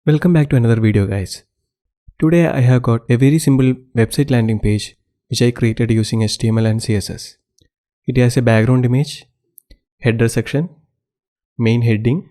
Welcome back to another video, guys. Today I have got a very simple website landing page which I created using HTML and CSS. It has a background image, header section, main heading,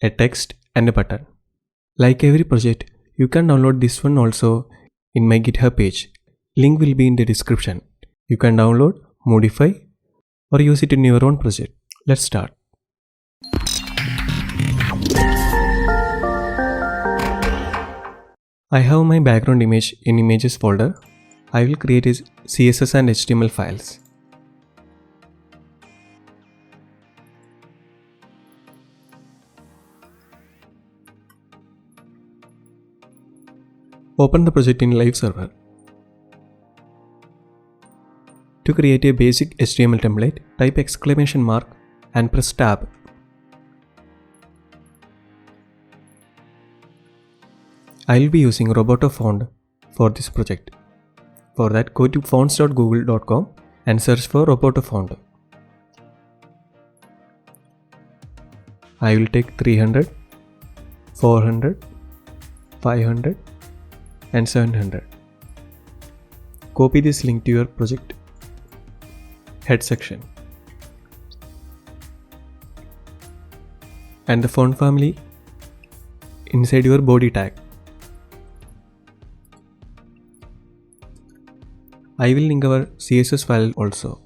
a text and a button. Like every project, you can download this one also in my GitHub page. Link will be in the description. You can download, modify or use it in your own project. Let's start. I have my background image in images folder. I will create CSS and HTML files. Open the project in Live Server. To create a basic HTML template, type !" and press Tab. I will be using Roboto font for this project. For that, go to fonts.google.com and search for Roboto font. I will take 300, 400, 500 and 700. Copy this link to your project head section and the font family inside your body tag. I will link our CSS file also.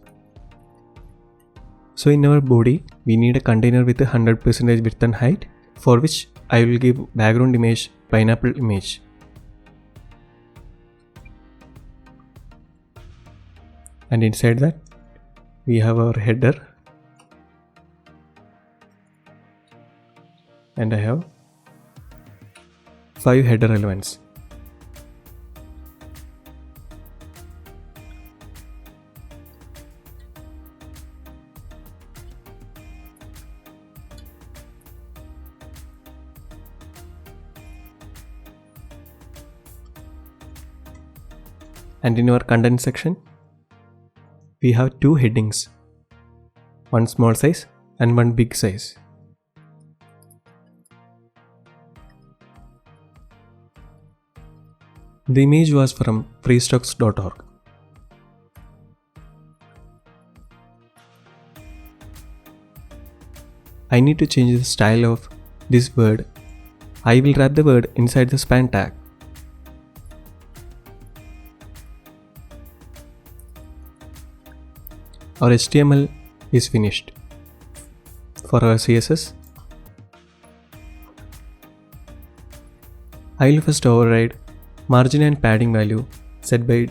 So in our body, we need a container with 100% width and height, for which I will give background image pineapple image. And inside that, we have our header. And I have 5 header elements. And in our content section, we have 2 headings, one small size and one big size. The image was from freestocks.org. I need to change the style of this word. I will wrap the word inside the span tag. Our HTML is finished. For our CSS, I will first override margin and padding value set by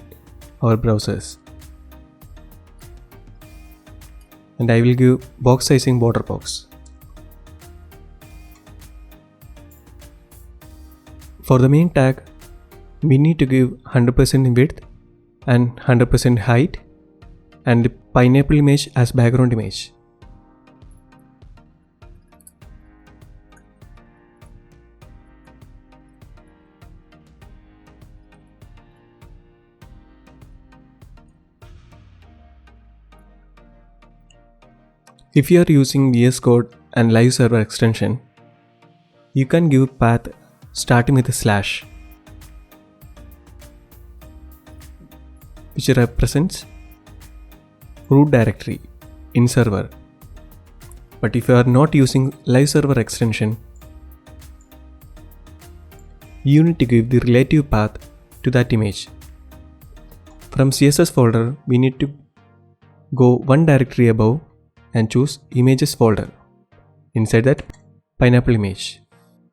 our browsers. And I will give box sizing border box. For the main tag, we need to give 100% width and 100% height and the pineapple image as background image. If you are using VS Code and Live Server extension, you can give path starting with a slash, which represents root directory in server. But if you are not using Live Server extension, you need to give the relative path to that image. From CSS folder, we need to go one directory above and choose images folder. Inside that, pineapple image.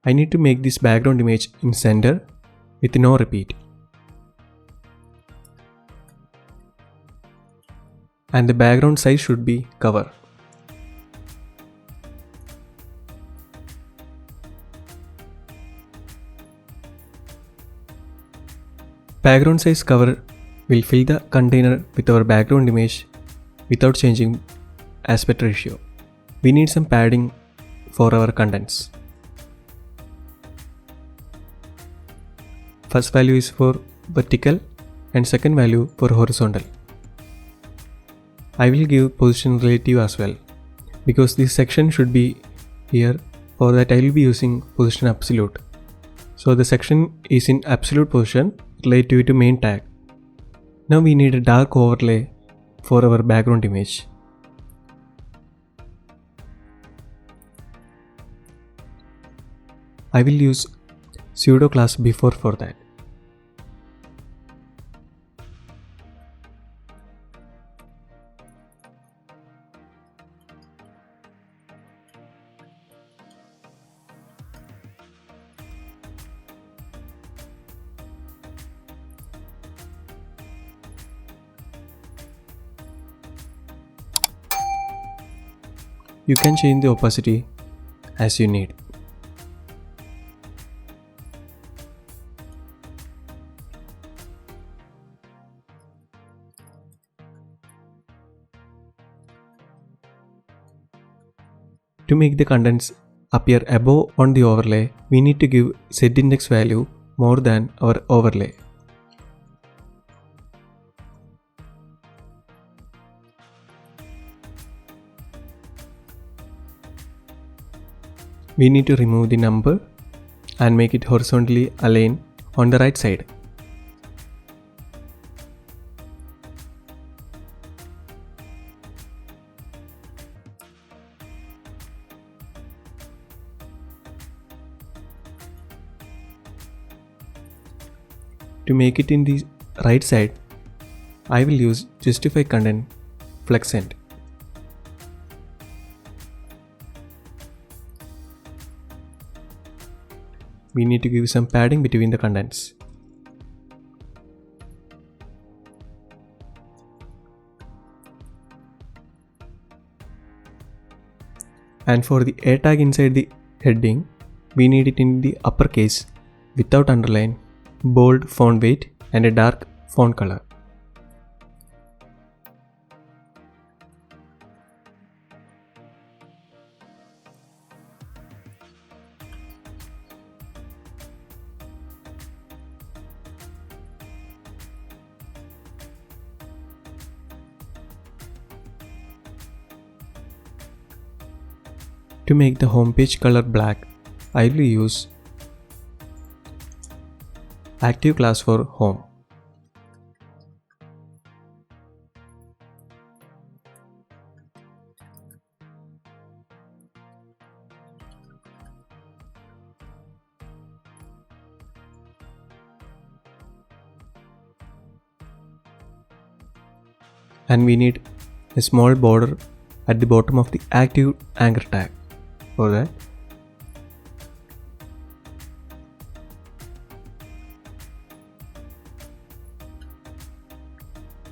I need to make this background image in center with no repeat. And the background size should be cover. Background size cover will fill the container with our background image without changing aspect ratio. We need some padding for our contents. First value is for vertical and second value for horizontal. I will give position relative as well, because this section should be here. For that I will be using position absolute. So the section is in absolute position relative to main tag. Now we need a dark overlay for our background image. I will use pseudo class before for that. You can change the opacity as you need. To make the contents appear above on the overlay, we need to give setIndex value more than our overlay. We need to remove the number and make it horizontally aligned on the right side. To make it in the right side, I will use justify content flexent. We need to give some padding between the contents. And for the A tag inside the heading, we need it in the uppercase without underline, bold font weight and a dark font color. To make the homepage color black, I will use active class for home. And we need a small border at the bottom of the active anchor tag. For that,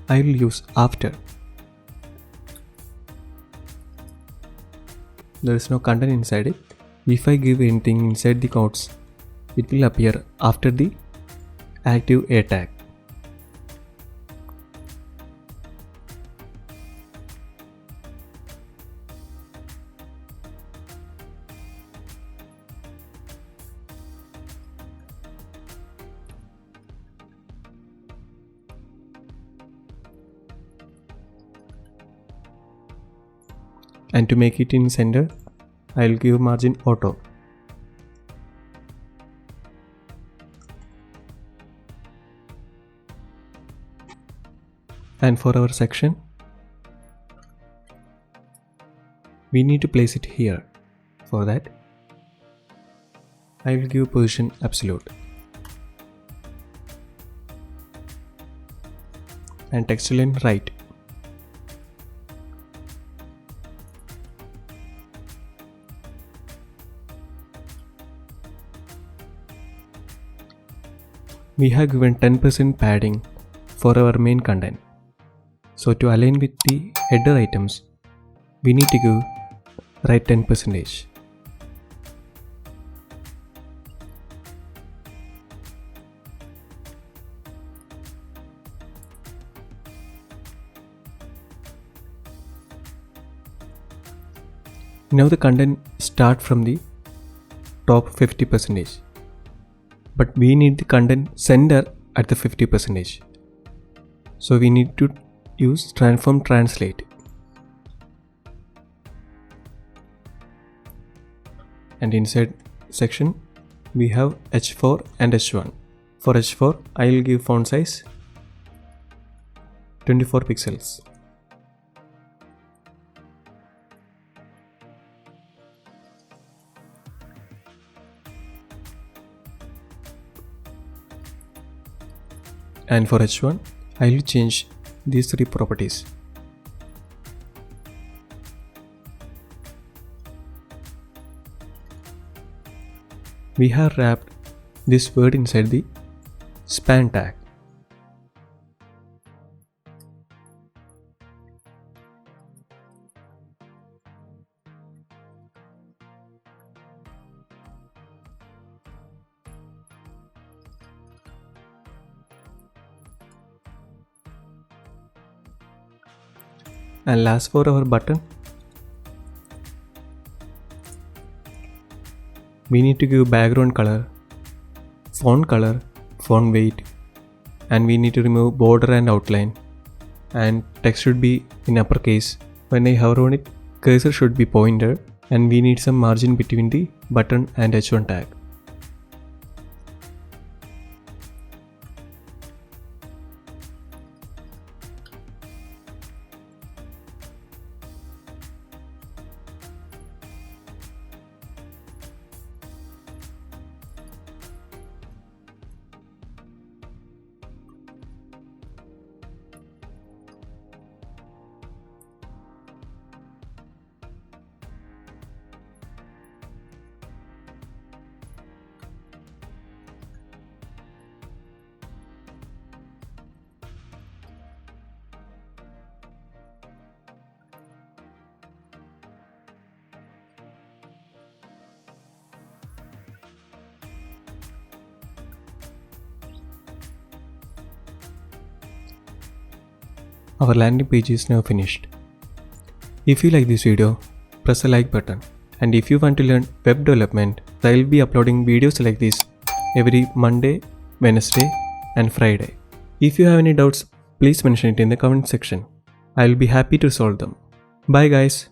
I will use after. There is no content inside it. If I give anything inside the quotes, it will appear after the active A tag. And to make it in center, I will give margin auto. And for our section, we need to place it here. For that, I will give position absolute. And text align right. We have given 10% padding for our main content. So to align with the header items, we need to give right 10%. Now the content start from the top 50%. But we need the content center at the 50%. So we need to use transform translate. And inside section, we have H4 and H1. For H4, I will give font size 24 pixels. And for H1, I will change these three properties. We have wrapped this word inside the span tag. And last, for our button, we need to give background color, font weight, and we need to remove border and outline, and text should be in uppercase. When I hover on it, cursor should be pointed, and we need some margin between the button and H1 tag. Our landing page is now finished. If you like this video, press the like button. And if you want to learn web development, I will be uploading videos like this every Monday, Wednesday, and Friday. If you have any doubts, please mention it in the comment section. I will be happy to solve them. Bye guys.